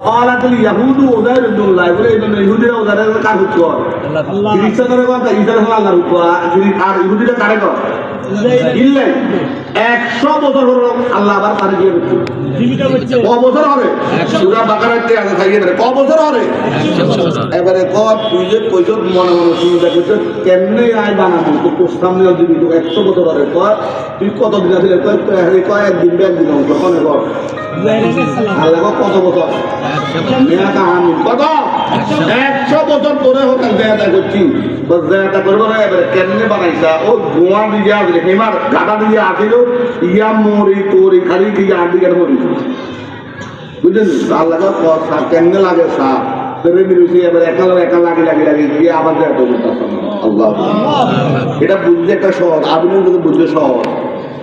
قالت اليهود عزير ابن الله বলে এই জন্য ইহুদিরা ওজারের কাজ কর আল্লাহ খ্রিস্টানরা কথা ঈসা আল্লাহর উপর আর ইহুদিরা কারে কর ইল্লে 100 বছর হলো আল্লাহ আবার পানি দিয়ে দিচ্ছে জীবিত হচ্ছে ক বছর হবে সূরা বাকারাতে আছে থাইয়ে ধরে ক বছর হবে 100 বছর এবারে ক তুই যে কইছো মনে মনে চিন্তা করছো কেমনে আই বানাবো তো তোর সামনে জীবিত 100 বছর হবে ক তুই কত দিন আছে কয় একদিন তখন কর আল্লাহ কত বছর কত 100 বছর ধরে হোক জায়গা করছি জায়গা করবো না এবারে কেমনে বানাইছা ও গোয়া দিয়ে আসলে হেমার গাটা দিয়ে আসিল ইয়া মরি তোরি খালি দিয়ে আদিকের মরি বুঝলেন আল্লাহ কেমনে লাগে সাপ এবার একা লাগে গিয়ে আবার আল্লাহ এটা বুঝতে একটা সহজ আধুনিক বুঝতে সহজ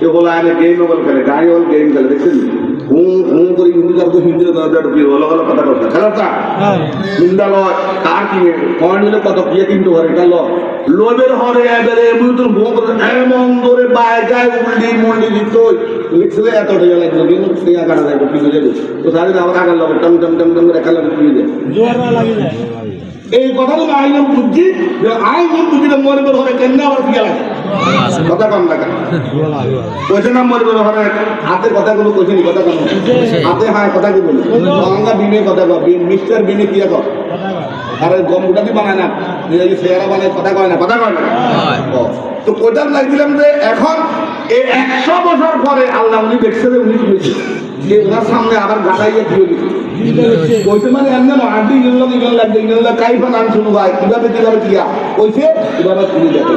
এগুলো আমি গেম মোবাইল খেলে গাড়ি হল গেম খেলে দেখছেন করে হিন্দি কারো হিন্দি কথা কথা খেলাটা হিন্দা লয় কার কিনে পয়েন্ট হলে কত কিয়ে কিনতে পারে এটা লোভের হরে এবারে এমনি তোর ভোগ এমন ধরে বাইকায় উল্টি মন্ডি দিত লিখছিলে এত টাকা লাগলো কিন্তু সে আগাটা যাবে পিছনে যাবে তো সারি আবার আগার লাগে টম টম টম টম করে একা লাগে পিয়ে যায় এই কথাগুলো আইলাম বুঝছি যে আইলাম বুঝছি মরিবের হরে কেন আবার কি লাগে কথা কম লাগে কইছে না মরিবের হরে হাতে কথাগুলো কইছে নি কথা কম হাতে হ্যাঁ কথা কি বলি বাংলা বিনে কথা কম মিস্টার বিনে কি কর আরে গম গুটাকি বানায় না এই সেরা বানায় কথা কয় না তো কোটার লাগছিলাম যে এখন এই 100 বছর পরে আল্লাহ উনি দেখছে যে উনি কইছে যে ওনার সামনে আবার গাড়াইয়া দিয়ে দিচ্ছে কইছে মানে এমন আন্টি ইগল লাগবে ইগল কাইফা নাম শুনু ভাই কিভাবে কিয়া কইছে কিভাবে তুমি দেখো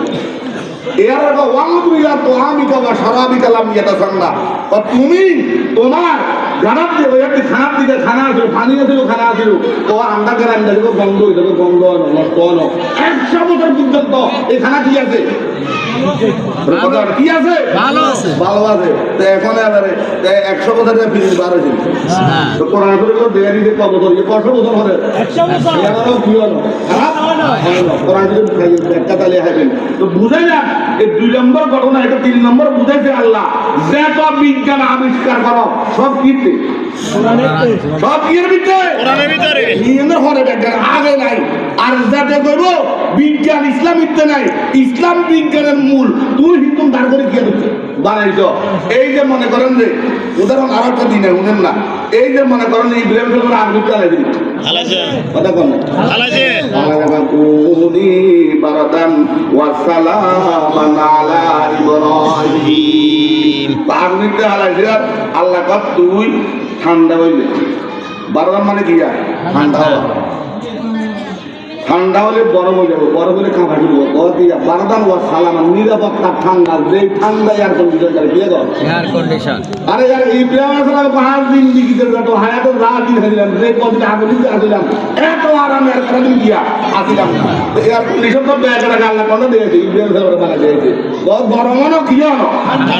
এর আগে ওয়াংদুইয়া তো আমি কাবা সারাবি কালাম এটা সামনা তুমি তোমার জানাত দিয়ে ওই একটা খানা দিকে খানা আছে পানি আছে খানা আছে তো আন্ডা করে আন্ডা দিকে বন্ধ হয়ে যাবে বন্ধ নষ্ট হলো 100 বছর পর্যন্ত এই খানা কি আছে কি আছে ভালো আছে তো এখন এবারে 100 বছরের ফিরিস বার হয়েছে তো কোরআন শরীফ দেয়া দিতে কত বছর 100 বছর হবে 100 বছর এবারও কি হলো খারাপ কোরআন শরীফ একটা তালে হাইবেন তো বুঝাই না এই 2 নম্বর ঘটনা এটা 3 নম্বর বুঝাইছে আল্লাহ যত বিজ্ঞান আবিষ্কার করো সব কিতে সব কির ভিতরে নিয়মের হরে বিজ্ঞান আগে নাই আর যাতে কইব বিজ্ঞান ইসলামিতে নাই ইসলাম বিজ্ঞানের মূল তুই হিন্দু দাঁড় করে কি বানাইছো এই যে মনে করেন যে উদাহরণ আর একটা দিন শুনেন না এই যে মনে করেন ইব্রাহিম সাহেবের আগুন চালাই দিন কথা কোন বারাদান ওয়া সালামান আলা ইব্রাহিম আগুনতে হালাইছে আল্লাহ কত তুই ঠান্ডা হইবে বারাদান মানে কি ঠান্ডা হলে বরফ হয়ে যাবো বরফ হলে কাঁপা ফিরবো বারাদান ওয়া সালামান নিরাপত্তা ঠান্ডা যে ঠান্ডা এয়ার কন্ডিশন করে দিয়ে দাও এয়ার কন্ডিশন আরে यार ইব্রাহিম আলাইহিস সালাম 5 দিন দিকে তো হায়াতের রাত দিন হইলাম যে কদিন আগুনিতে আসলাম এত আরাম এর করে দিন দিয়া আসলাম তো এয়ার কন্ডিশন তো ব্যাগ রাখা আল্লাহ কোন দিয়েছে ইব্রাহিম সাহেবের বানা দিয়েছে বহুত গরমনো কি জানো ঠান্ডা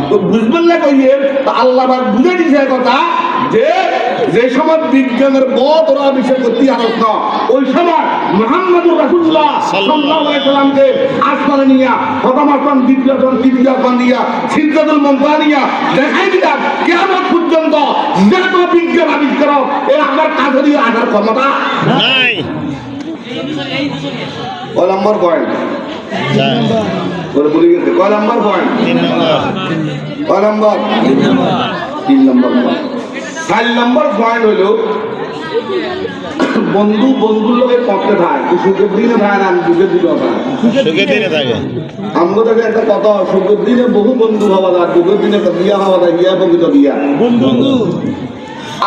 তো বুঝবেন না কইয়ে তো আল্লাহ পাক বুঝে দিয়েছে কথা যে সময় বিজ্ঞানের বহুত বিষয় করতে আরস না ওই সময় মুহাম্মদুর রাসূলুল্লাহ সাল্লাল্লাহু আলাইহি সাল্লামকে আসমানে নিয়া প্রথম আসমান দ্বিতীয় আসমান তৃতীয় আসমান নিয়া সিদরাতুল মুনতাহা নিয়া দেখাই দিলাম কিয়ামত পর্যন্ত যত বিজ্ঞান আবিষ্কার এই আমার কাছে দিয়ে আসার ক্ষমতা নাই কয় নম্বর পয়েন্ট বলে গেছে কয় নম্বর পয়েন্ট 3 নম্বর 4 নম্বর পয়েন্ট হলো বন্ধুর লোকের পক্ষে থাকে সুখের দিনে থাকে না দুঃখের দিনে থাকে আমাদের থেকে একটা কথা সুখের দিনে বহু বন্ধু হওয়া যায় দুঃখের দিনে বিয়া হওয়া যায় বিয়া প্রকৃত বিয়া বন্ধু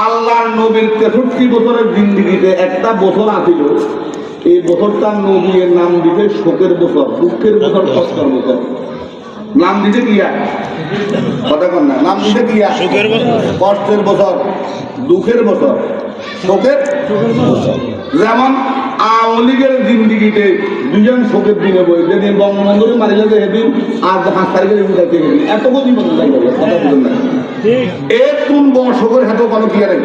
আল্লাহর নবীর 63 বছরের জিন্দেগিতে একটা বছর আছিল এই বছরটার নবীর নাম দিতে শোকের বছর দুঃখের বছর কষ্টের বছর নাম দিতে গিয়া কথা কন না নাম দিতে গিয়া কষ্টের বছর দুঃখের বছর শোকের বছর যেমন আওয়ামী লীগের জিন্দিগিতে দুজন শোকের দিনে বই যেদিন বঙ্গবন্ধু মারিলে যে সেদিন আর 5 তারিখের উঠাইতে গেলি এত গতি বন্ধ যাই কথা বুঝুন না এর কোন বর্ষ করে হাতে কোনো কি নাই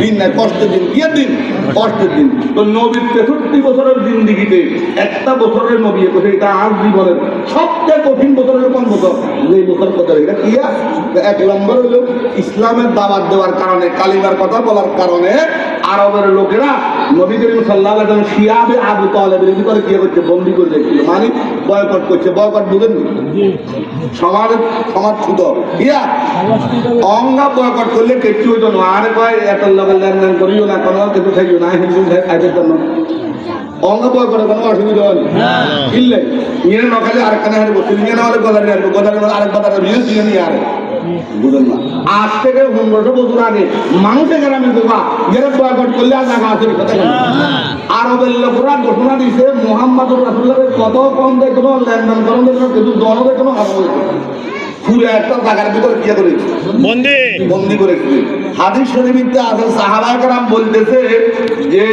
দিন নাই কষ্টের দিন কি দিন কষ্টের দিন তো নবীর 63 বছরের জিন্দিগিতে একটা বছরের নবী কোথায় এটা আর জীবনের সবচেয়ে কঠিন বছরের কোন বছর যে বছর কথা এটা কি এক নম্বর হলো ইসলামের দাওয়াত দেওয়ার কারণে কালিমার কথা বলার কারণে আরবের লোকেরা নবী করিম সাল্লাল্লাহু আলাইহি ওয়াসাল্লাম শিয়াবে আবু তালেবের ভিতরে কি করছে বন্দী করে রেখেছিল মানে বয়কট করছে বয়কট বুঝেন সমাজ ছুত ইয়া অঙ্গা বয়কট করলে কিছু হইতো না আরে কয় এত লোকের লেনদেন করিও না কোনো কিছু খাইও না হিন্দু খাইতে জন্য অঙ্গ বয়কটে কোনো অসুবিধা হয় কিনলে নিয়ে নখালে আরেকখানে হারে বসে নিয়ে না হলে গলারে আসবে গলারে আরেক বাজারে নিয়ে নিয়ে আরে বুঝলেন না আজ থেকে 1500 বছর আগে মানুষের গ্রামে দেবা যারা বয়কট করলে আর জায়গা আছে আরবের লোকরা ঘোষণা দিছে মুহাম্মদুর রাসূলুল্লাহর কত কম দেখো লেনদেন করন দেখো কিন্তু দরদে কোনো আরব পুরো একটা জায়গার ভিতরে কি করেছে বন্দি করেছে হাদিস শরীফে আছে সাহাবায়ে কেরাম বলতেছে যে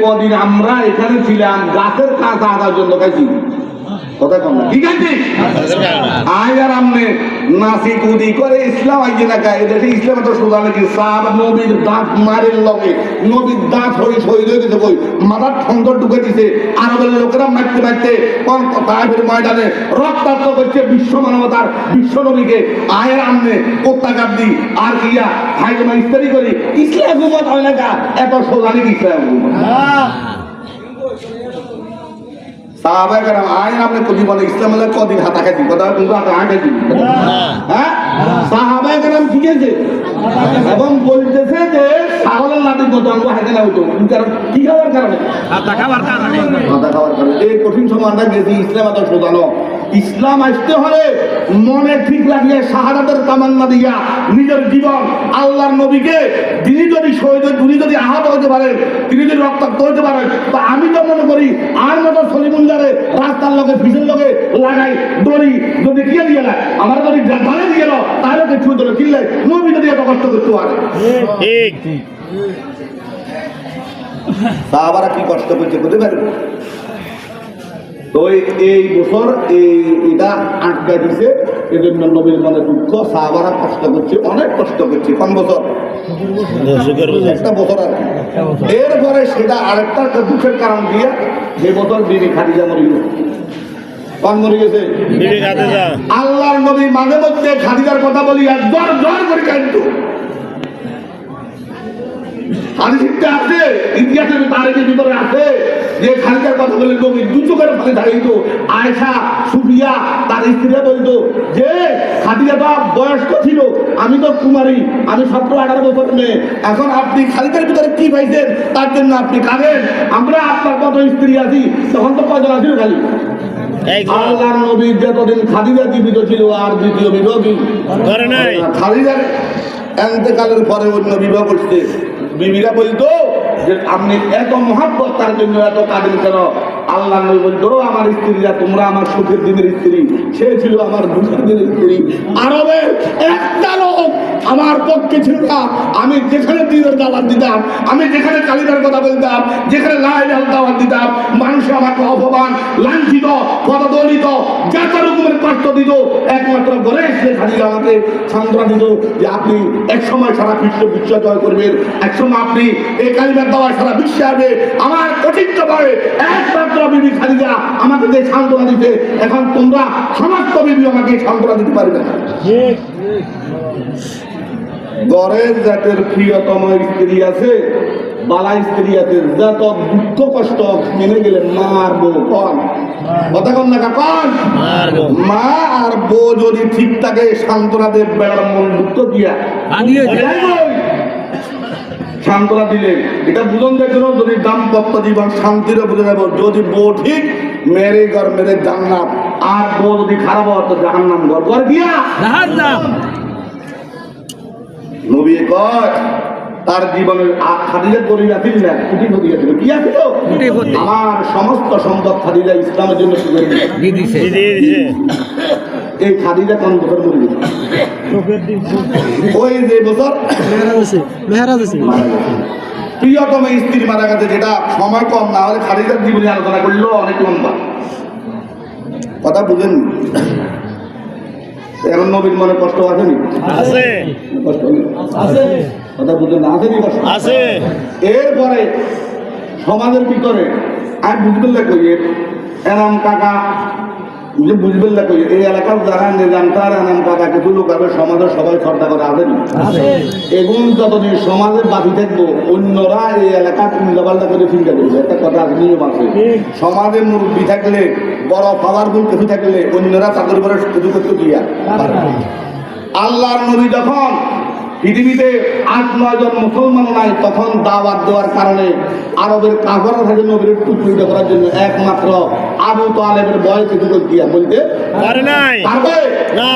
কদিন আমরা এখানে ছিলাম গাছের কাঁচা আদার জন্য খাইছি কথা কম না ঠিক আছে আয় আর আমনে নাসি কুদি করে ইসলাম আইছে না গায়ে দেখে ইসলাম তো সোজা নাকি সাহাবা নবীর দাঁত মারের লগে নবীর দাঁত হয়ে শহীদ হয়ে গেছে কই মাথার ঠন্ড ঢুকে দিছে আরবের লোকেরা মারতে মারতে কোন তাইফের ময়দানে রক্তাক্ত করছে বিশ্ব মানবতার বিশ্ব নবীকে আয়ের আমনে প্রত্যাঘাত দি আর কিয়া হাইজমা ইস্তারি করি ইসলাম হুকুমত হয় না গা এত সোজা নাকি ইসলাম হুকুমত সাহাবায়ে কেরাম আইন আপনি কদি বলে ইসলামের কদিন হাতা খাইছি কথা কিন্তু হাতা খাইছি হ্যাঁ সাহাবায়ে কেরাম ঠিক আছে এবং বলতেছে যে ছাগলের লাঠির মতো আমরা হাতে না হইতো কারণ কি খাওয়ার কারণে হাতা খাওয়ার কারণে এই কঠিন সময় আমরা গেছি ইসলাম এত সোজানো ইসলাম আসতে হলে মনে ঠিক লাগিয়ে শাহাদাতের তামান্না দিয়া নিজের জীবন আল্লাহর নবীকে তিনি যদি শহীদ তিনি যদি আহত হতে পারেন তিনি যদি রক্তাক্ত হতে পারেন তো আমি তো মনে করি আর মতো সলিমুল্লাহরে রাস্তার লোকে ফিসের লোকে লাগাই দড়ি যদি দিয়ে দিয়ে না আমার যদি গালে দিয়ে না তাহলে কিছু ধরে কিনলে নবী যদি এত কষ্ট করতে পারে ঠিক সাহাবারা কি কষ্ট করছে বুঝতে পারবে তো এই বছর এটা আটকা দিছে এই জন্য নবীর মনে দুঃখ সাহাবারা কষ্ট করছে অনেক কষ্ট করছে কোন বছর একটা বছর আর এরপরে সেটা আরেকটা দুঃখের কারণ দিয়ে যে বছর বিবি খাদিজা মরে গেছে কোন মরে গেছে আল্লাহর নবী মাঝে মধ্যে খাদিজার কথা বলি আর জ্বর জ্বর করে কাঁদতো হাদিসে আছে ইতিহাসের তারিখের ভিতরে আছে যে খালিদার কথা বলে নবী দু চোখের ফলে দাঁড়িয়ে আয়েশা সুফিয়া তার স্ত্রীরা বলতো যে খাদিজা তো বয়স্ক ছিল আমি তো কুমারী আমি 17-18 বছর মেয়ে এখন আপনি খালিদার ভিতরে কি পাইছেন তার জন্য আপনি কাঁদেন আমরা আপনার কত স্ত্রী আছি তখন তো কয়জন আছিল খালি আল্লাহর নবী যতদিন খাদিজা জীবিত ছিল আর দ্বিতীয় বিবাহ করে নাই খালিদার এতেকালের পরে অন্য বিবাহ করছে বিবিরা বলতো যে আপনি এত মহাব্বত তার জন্য এত কাঁদেন কেন আল্লাহ নবী বলতো আমার স্ত্রীরা তোমরা আমার সুখের দিনের স্ত্রী সে ছিল আমার দুঃখের দিনের স্ত্রী আরবের একটা লোক আমার পক্ষে ছিল না আমি যেখানে দিনের দাওয়াত দিতাম আমি যেখানে কালিমার কথা বলতাম যেখানে লা ইলাহা দাওয়াত দিতাম মানুষ আমাকে অপমান লাঞ্ছিত পদদলিত যত রকমের কষ্ট দিত একমাত্র ঘরে এসে খাদিজা আমাকে সান্ত্বনা দিত যে আপনি এক সময় সারা বিশ্ব জয় করবেন একসময় আপনি এই কালিমার দাওয়াত সারা বিশ্বে আসবে আমার কঠিন পরে একমাত্র বিবি খাদিজা আমাকে যে সান্ত্বনা দিতে এখন তোমরা সমস্ত বিবি আমাকে সান্ত্বনা দিতে পারবে না গড়ের জাতের প্রিয়তম স্ত্রী আছে বালা স্ত্রী আছে যত দুঃখ কষ্ট মেনে গেলে মারবো কন কথা কন না কন মা আর বউ যদি ঠিক থাকে সান্ত্বনা দেব বেড়ার মন দুঃখ দিয়া সান্ত্বনা দিলে এটা বুঝন দেখো যদি দাম্পত্য জীবন শান্তিরে বুঝে যাবো যদি বউ ঠিক মেরে ঘর মেরে জান্নাত আর বউ যদি খারাপ হয় তো জাহান্নাম ঘর ঘর গিয়া নবী কয় তার জীবনের খাদিজা গরিব আছিল না কুটি ক্ষতি আছিল কি আছিল আমার সমস্ত সম্পদ খাদিজা ইসলামের জন্য এই খাদিজা কোন বছর মরে গেছে ওই যে বছর প্রিয়তম স্ত্রী মারা গেছে যেটা সময় কম না হলে খাদিজার জীবনে আলোচনা করলেও অনেক লম্বা কথা বুঝেননি? এখন নবীর মনে কষ্ট আসেনি? আছে কষ্ট নেই? কথা বুঝেন না? আসেনি কষ্ট? আছে এরপরে সমাজের ভিতরে আর বুঝবেন না কইয়ে এনাম কাকা যে বুঝবেন না কইয়ে এই এলাকার যারা নিজামতার এনাম কাকা কিছু লোক আছে সমাজের সবাই শ্রদ্ধা করে আসেনি? এগুন যতদিন সমাজের বাকি থাকবো অন্যরা এই এলাকা উল্টাপাল্টা করে চিন্তা করবে। একটা কথা আছে, নিয়ম আছে, সমাজে মুরব্বী থাকলে বড় পাওয়ারফুল কিছু থাকলে অন্যরা তাদের উপরে কিছু করতে দিয়া আল্লাহর নবী যখন পৃথিবীতে 8-9 জন মুসলমান নাই তখন দাওয়াত দেওয়ার কারণে আরবের কাফেররা থাকে নবীর টুকরো করার জন্য একমাত্র আবু তালেবের বয়স কিছু দিয়া বলতে পারে নাই পারবে না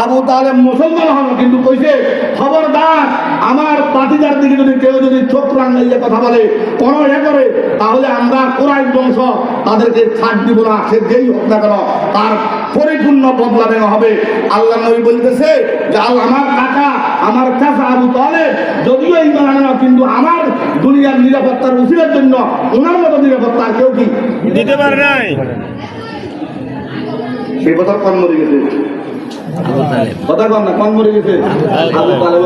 আবু তালেব মুসলমান হন কিন্তু কইছে খবরদার আমার পাতিদার দিকে যদি কেউ যদি চোখ রাঙাইয়ে কথা বলে কোনো করে তাহলে আমরা কোরাইশ বংশ তাদেরকে ছাড় দিব না, সে যেই হোক না কেন তার পরিপূর্ণ বদলা দেওয়া হবে। আল্লাহ নবী বলতেছে যে আমার কাকা আমার চাচা আবু তালেব যদিও এই মানে না কিন্তু আমার দুনিয়ার নিরাপত্তার উচিতের জন্য ওনার মতো নিরাপত্তা আর কেউ কি দিতে পারে নাই। সেই কথা কন মরে গেছে, কথা কন না, কন মরে গেছে আবু তালেব